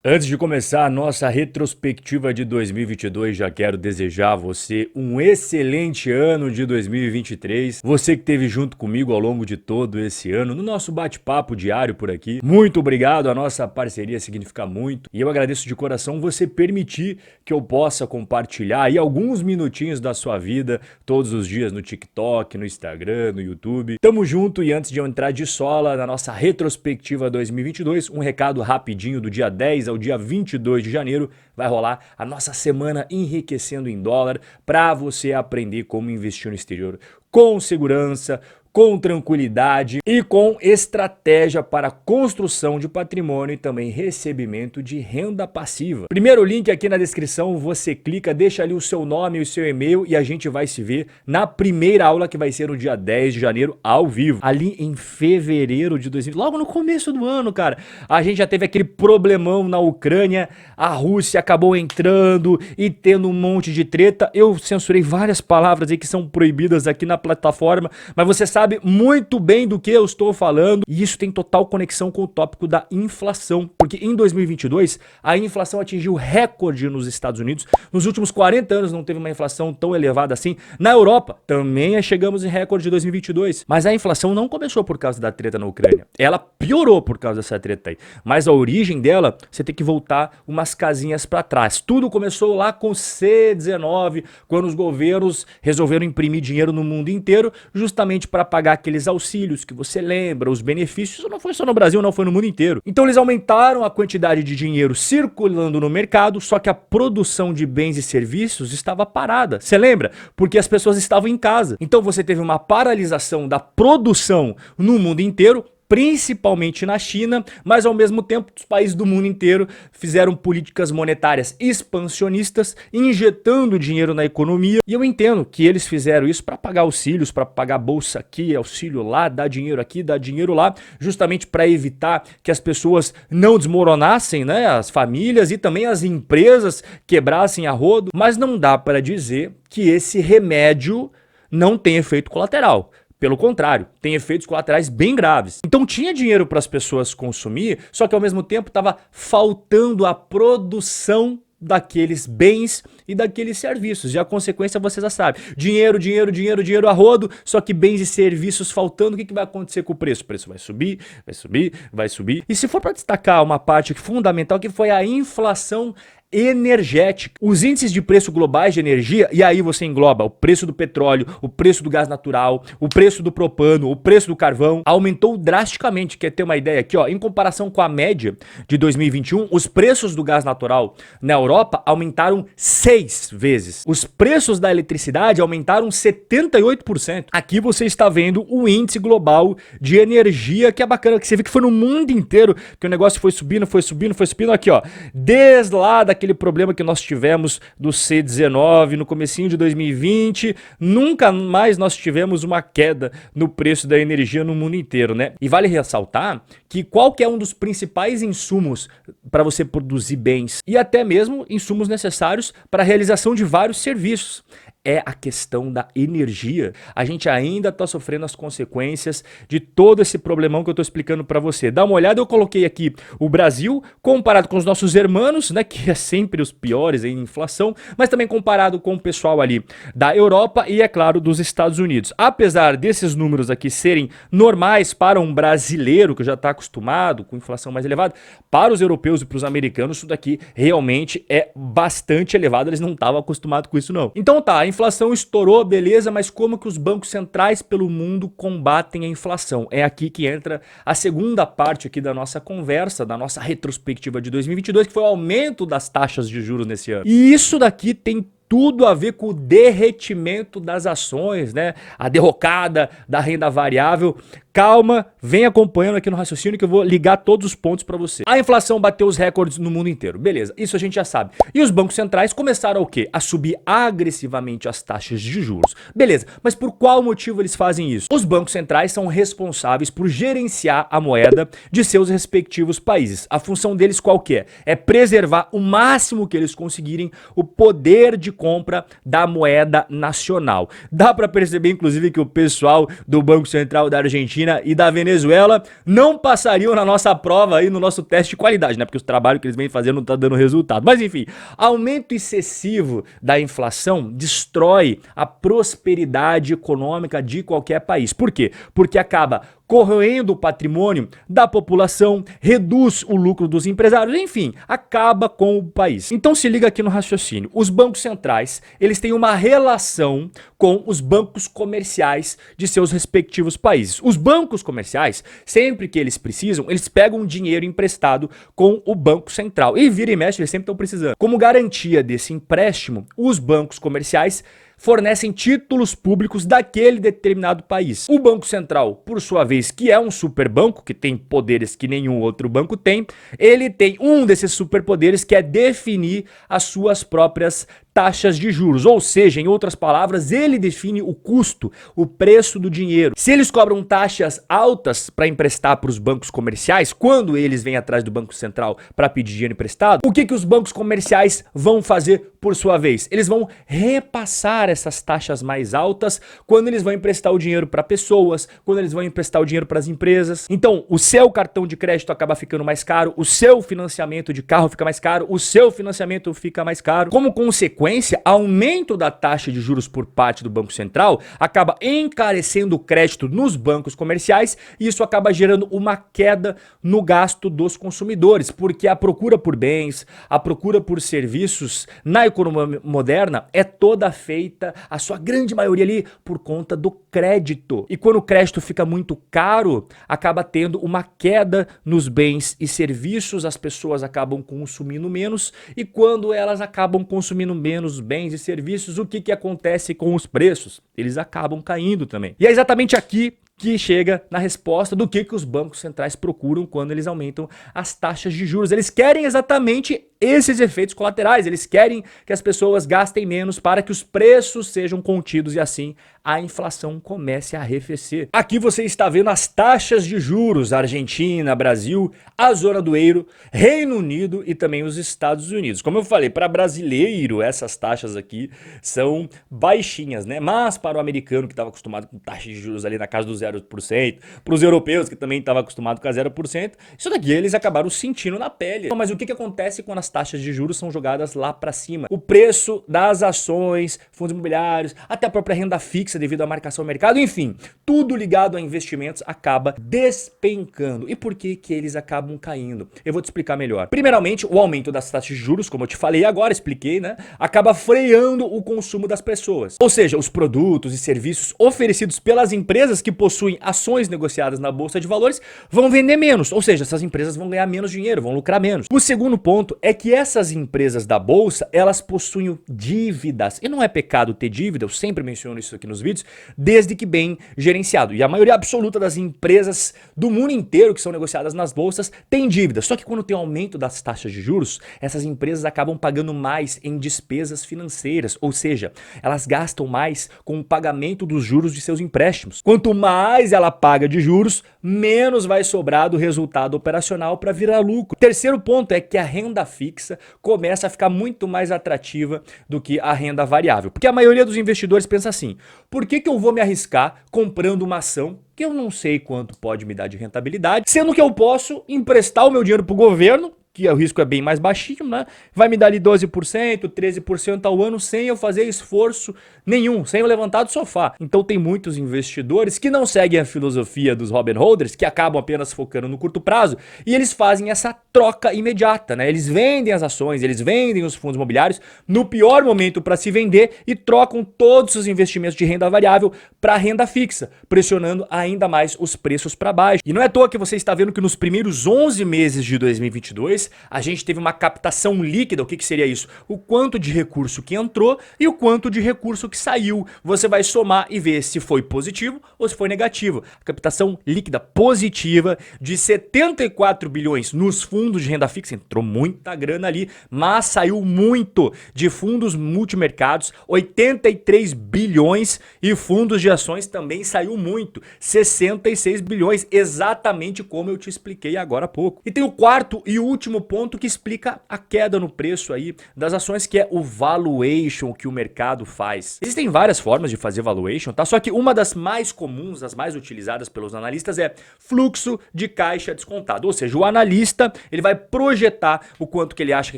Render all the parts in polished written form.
Antes de começar a nossa retrospectiva de 2022, já quero desejar a você um excelente ano de 2023. Você que esteve junto comigo ao longo de todo esse ano, no nosso bate-papo diário por aqui. Muito obrigado, a nossa parceria significa muito. E eu agradeço de coração você permitir que eu possa compartilhar aí alguns minutinhos da sua vida, todos os dias no TikTok, no Instagram, no YouTube. Tamo junto e antes de eu entrar de sola na nossa retrospectiva 2022, um recado rapidinho do dia 10 ao dia 22 de janeiro, vai rolar a nossa semana enriquecendo em dólar para você aprender como investir no exterior com segurança, com tranquilidade e com estratégia para construção de patrimônio e também recebimento de renda passiva. Primeiro link aqui na descrição, você clica, deixa ali o seu nome e o seu e-mail e a gente vai se ver na primeira aula que vai ser no dia 10 de janeiro ao vivo, ali em fevereiro de 2020, logo no começo do ano, cara. A gente já teve aquele problemão na Ucrânia, a Rússia acabou entrando e tendo um monte de treta. Eu censurei várias palavras aí que são proibidas aqui na plataforma, mas você sabe muito bem do que eu estou falando e isso tem total conexão com o tópico da inflação, porque em 2022 a inflação atingiu recorde nos Estados Unidos. Nos últimos 40 anos não teve uma inflação tão elevada assim. Na Europa também chegamos em recorde de 2022, mas a inflação não começou por causa da treta na Ucrânia, ela piorou por causa dessa treta aí, mas a origem dela você tem que voltar umas casinhas para trás. Tudo começou lá com C-19, quando os governos resolveram imprimir dinheiro no mundo inteiro justamente para pagar aqueles auxílios que você lembra, os benefícios. Isso não foi só no Brasil, não, foi no mundo inteiro. Então eles aumentaram a quantidade de dinheiro circulando no mercado, só que a produção de bens e serviços estava parada. Você lembra? Porque as pessoas estavam em casa. Então você teve uma paralisação da produção no mundo inteiro, principalmente na China, mas ao mesmo tempo os países do mundo inteiro fizeram políticas monetárias expansionistas, injetando dinheiro na economia. E eu entendo que eles fizeram isso para pagar auxílios, para pagar bolsa aqui, auxílio lá, dar dinheiro aqui, dar dinheiro lá, justamente para evitar que as pessoas não desmoronassem, né, as famílias e também as empresas quebrassem a rodo. Mas não dá para dizer que esse remédio não tem efeito colateral. Pelo contrário, tem efeitos colaterais bem graves. Então tinha dinheiro para as pessoas consumir, só que ao mesmo tempo estava faltando a produção daqueles bens e daqueles serviços. E a consequência você já sabe. Dinheiro, dinheiro, dinheiro, dinheiro a rodo, só que bens e serviços faltando. O que vai acontecer com o preço? O preço vai subir, vai subir, vai subir. E se for para destacar uma parte fundamental, que foi a inflação energética. Os índices de preço globais de energia, e aí você engloba o preço do petróleo, o preço do gás natural, o preço do propano, o preço do carvão, aumentou drasticamente. Quer ter uma ideia aqui, ó, em comparação com a média de 2021, os preços do gás natural na Europa aumentaram 6 vezes. Os preços da eletricidade aumentaram 78%. Aqui você está vendo o índice global de energia, que é bacana, que você vê que foi no mundo inteiro que o negócio foi subindo, foi subindo, foi subindo. Aqui, ó, desde lá aquele problema que nós tivemos do C-19 no comecinho de 2020, nunca mais nós tivemos uma queda no preço da energia no mundo inteiro, né? E vale ressaltar que qual que é um dos principais insumos para você produzir bens e até mesmo insumos necessários para a realização de vários serviços? É a questão da energia. A gente ainda está sofrendo as consequências de todo esse problemão que eu estou explicando para você. Dá uma olhada, eu coloquei aqui o Brasil comparado com os nossos irmãos, né, que é sempre os piores em inflação, mas também comparado com o pessoal ali da Europa e, é claro, dos Estados Unidos. Apesar desses números aqui serem normais para um brasileiro que já está acostumado com inflação mais elevada, para os europeus e para os americanos isso daqui realmente é bastante elevado. Eles não estavam acostumados com isso não. Então tá, a inflação estourou, beleza, mas como que os bancos centrais pelo mundo combatem a inflação? É aqui que entra a segunda parte aqui da nossa conversa, da nossa retrospectiva de 2022, que foi o aumento das taxas de juros nesse ano. E isso daqui tem tudo a ver com o derretimento das ações, né? A derrocada da renda variável. Calma, vem acompanhando aqui no raciocínio que eu vou ligar todos os pontos para você. A inflação bateu os recordes no mundo inteiro, beleza, isso a gente já sabe. E os bancos centrais começaram o quê? A subir agressivamente as taxas de juros. Beleza, mas por qual motivo eles fazem isso? Os bancos centrais são responsáveis por gerenciar a moeda de seus respectivos países. A função deles qual que é? É preservar o máximo que eles conseguirem o poder de compra da moeda nacional. Dá para perceber, inclusive, que o pessoal do Banco Central da Argentina Argentina e da Venezuela não passariam na nossa prova aí, no nosso teste de qualidade, né? Porque o trabalho que eles vêm fazendo não tá dando resultado. Mas enfim, aumento excessivo da inflação destrói a prosperidade econômica de qualquer país. Por quê? Porque acaba corroendo o patrimônio da população, reduz o lucro dos empresários, enfim, acaba com o país. Então se liga aqui no raciocínio. Os bancos centrais, eles têm uma relação com os bancos comerciais de seus respectivos países. Os bancos comerciais, sempre que eles precisam, eles pegam dinheiro emprestado com o Banco Central. E vira e mexe, eles sempre estão precisando. Como garantia desse empréstimo, os bancos comerciais fornecem títulos públicos daquele determinado país. O Banco Central, por sua vez, que é um superbanco, que tem poderes que nenhum outro banco tem, ele tem um desses superpoderes que é definir as suas próprias taxas de juros, ou seja, em outras palavras, ele define o custo, o preço do dinheiro. Se eles cobram taxas altas para emprestar para os bancos comerciais, quando eles vêm atrás do Banco Central para pedir dinheiro emprestado, o que os bancos comerciais vão fazer por sua vez? Eles vão repassar essas taxas mais altas quando eles vão emprestar o dinheiro para pessoas, quando eles vão emprestar o dinheiro para as empresas. Então, o seu cartão de crédito acaba ficando mais caro, o seu financiamento de carro fica mais caro, o seu financiamento fica mais caro. Como consequência, aumento da taxa de juros por parte do Banco Central acaba encarecendo o crédito nos bancos comerciais e isso acaba gerando uma queda no gasto dos consumidores, porque a procura por bens, a procura por serviços na economia moderna é toda feita, a sua grande maioria ali, por conta do crédito. E quando o crédito fica muito caro, acaba tendo uma queda nos bens e serviços, as pessoas acabam consumindo menos e quando elas acabam consumindo menos bens e serviços, o que acontece com os preços? Eles acabam caindo também. E é exatamente aqui que chega na resposta do que os bancos centrais procuram quando eles aumentam as taxas de juros. Eles querem exatamente esses efeitos colaterais, eles querem que as pessoas gastem menos para que os preços sejam contidos e assim a inflação comece a arrefecer. Aqui você está vendo as taxas de juros, Argentina, Brasil, a zona do euro, Reino Unido e também os Estados Unidos. Como eu falei, para brasileiro essas taxas aqui são baixinhas, né? Mas para o americano que estava acostumado com taxas de juros ali na casa do 0%, para os europeus que também estavam acostumados com a 0%, isso daqui eles acabaram sentindo na pele. Mas o que acontece quando as taxas de juros são jogadas lá para cima? O preço das ações, fundos imobiliários, até a própria renda fixa devido à marcação do mercado, enfim, tudo ligado a investimentos acaba despencando. E por que eles acabam caindo? Eu vou te explicar melhor. Primeiramente, o aumento das taxas de juros, como eu te falei agora, expliquei, né? Acaba freando o consumo das pessoas. Ou seja, os produtos e serviços oferecidos pelas empresas que possuem ações negociadas na bolsa de valores vão vender menos. Ou seja, essas empresas vão ganhar menos dinheiro, vão lucrar menos. O segundo ponto é que essas empresas da bolsa, elas possuem dívidas. E não é pecado ter dívida, eu sempre menciono isso aqui nos vídeos, desde que bem gerenciado. E a maioria absoluta das empresas do mundo inteiro que são negociadas nas bolsas tem dívidas. Só que quando tem aumento das taxas de juros, essas empresas acabam pagando mais em despesas financeiras. Ou seja, elas gastam mais com o pagamento dos juros de seus empréstimos. Quanto mais ela paga de juros, menos vai sobrar do resultado operacional para virar lucro. O terceiro ponto é que a renda fixa começa a ficar muito mais atrativa do que a renda variável. Porque a maioria dos investidores pensa assim: por que eu vou me arriscar comprando uma ação que eu não sei quanto pode me dar de rentabilidade, sendo que eu posso emprestar o meu dinheiro para o governo, que o risco é bem mais baixinho, né? Vai me dar ali 12%, 13% ao ano sem eu fazer esforço nenhum, sem eu levantar do sofá. Então tem muitos investidores que não seguem a filosofia dos Robin Hooders, que acabam apenas focando no curto prazo, e eles fazem essa troca imediata, né? Eles vendem as ações, eles vendem os fundos imobiliários no pior momento para se vender e trocam todos os investimentos de renda variável para renda fixa, pressionando ainda mais os preços para baixo. E não é à toa que você está vendo que nos primeiros 11 meses de 2022, a gente teve uma captação líquida. O que seria isso? O quanto de recurso que entrou e o quanto de recurso que saiu. Você vai somar e ver se foi positivo ou se foi negativo. A captação líquida positiva de 74 bilhões nos fundos de renda fixa, entrou muita grana ali, mas saiu muito de fundos multimercados, 83 bilhões, e fundos de ações também saiu muito, 66 bilhões, exatamente como eu te expliquei agora há pouco. E tem o quarto e último último ponto que explica a queda no preço aí das ações, que é o valuation que o mercado faz. Existem várias formas de fazer valuation, tá? Só que uma das mais comuns, das mais utilizadas pelos analistas é fluxo de caixa descontado. Ou seja, o analista, ele vai projetar o quanto que ele acha que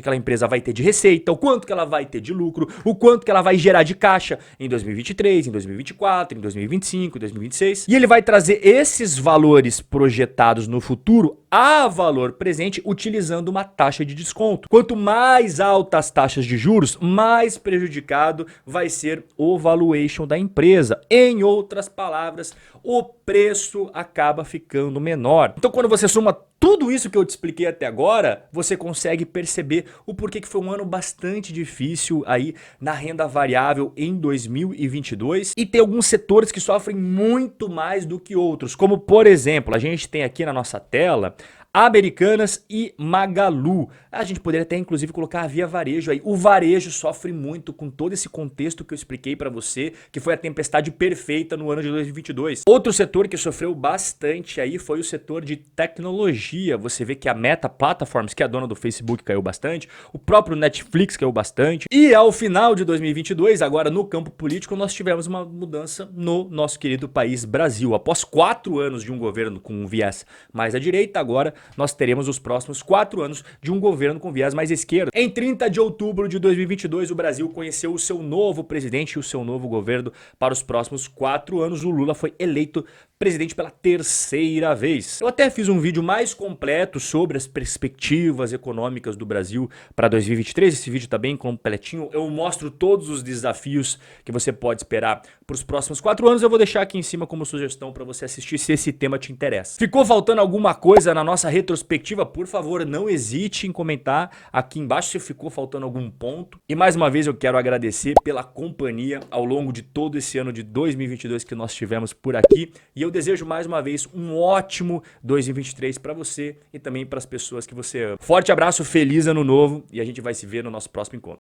aquela empresa vai ter de receita, o quanto que ela vai ter de lucro, o quanto que ela vai gerar de caixa em 2023, em 2024, em 2025, em 2026. E ele vai trazer esses valores projetados no futuro a valor presente utilizando uma taxa de desconto. Quanto mais altas as taxas de juros, mais prejudicado vai ser o valuation da empresa. Em outras palavras, o preço acaba ficando menor. Então, quando você soma tudo isso que eu te expliquei até agora, você consegue perceber o porquê que foi um ano bastante difícil aí na renda variável em 2022 e tem alguns setores que sofrem muito mais do que outros, como por exemplo, a gente tem aqui na nossa tela Americanas e Magalu. A gente poderia até inclusive colocar a Via Varejo aí. O varejo sofre muito com todo esse contexto que eu expliquei para você, que foi a tempestade perfeita no ano de 2022. Outro setor que sofreu bastante aí foi o setor de tecnologia. Você vê que a Meta Platforms, que é a dona do Facebook, caiu bastante, o próprio Netflix caiu bastante. E ao final de 2022, agora no campo político, nós tivemos uma mudança no nosso querido país Brasil. Após 4 anos de um governo com um viés mais à direita, agora nós teremos os próximos 4 anos de um governo com viés mais esquerdo. Em 30 de outubro de 2022, o Brasil conheceu o seu novo presidente e o seu novo governo para os próximos 4 anos. O Lula foi eleito presidente pela 3ª vez. Eu até fiz um vídeo mais completo sobre as perspectivas econômicas do Brasil para 2023. Esse vídeo tá bem completinho. Eu mostro todos os desafios que você pode esperar para os próximos 4 anos. Eu vou deixar aqui em cima como sugestão para você assistir se esse tema te interessa. Ficou faltando alguma coisa na nossa retrospectiva? Por favor, não hesite em comentar aqui embaixo se ficou faltando algum ponto. E mais uma vez eu quero agradecer pela companhia ao longo de todo esse ano de 2022 que nós tivemos por aqui. E eu desejo mais uma vez um ótimo 2023 para você e também para as pessoas que você ama. Forte abraço, feliz ano novo e a gente vai se ver no nosso próximo encontro.